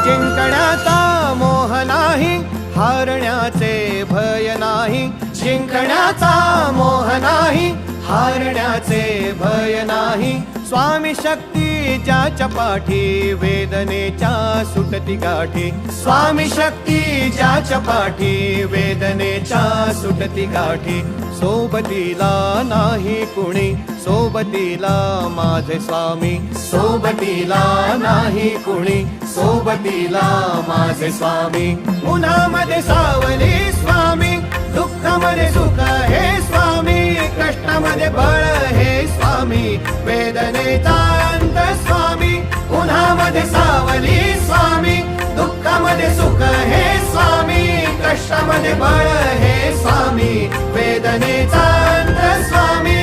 जिंकण्याचा मोह नाही, हारण्याचे भय नाही. जिंकण्याचा मोह नाही, हारण्याचे भय नाही. स्वामी शक्ती ज्याच्या पाठी, वेदनेच्या सुटती गाठी. स्वामी शक्ती ज्याच्या पाठी, वेदनेच्या सुटती गाठी. सोबतीला नाही कुणी, सोबतीला माझे स्वामी. सोबतीला नाही कुणी, सोबतीला माझे स्वामी. उन्हामध्ये सावली स्वामी, दुःखामध्ये सुख हे स्वामी. कष्टामध्ये बळ हे स्वामी, वेदनेचा अंत स्वामी. उन्हामध्ये सावली स्वामी, दुःखामध्ये सुख हे स्वामी. कष्टामध्ये बळ हे स्वामी, वेदनेचा अंत स्वामी.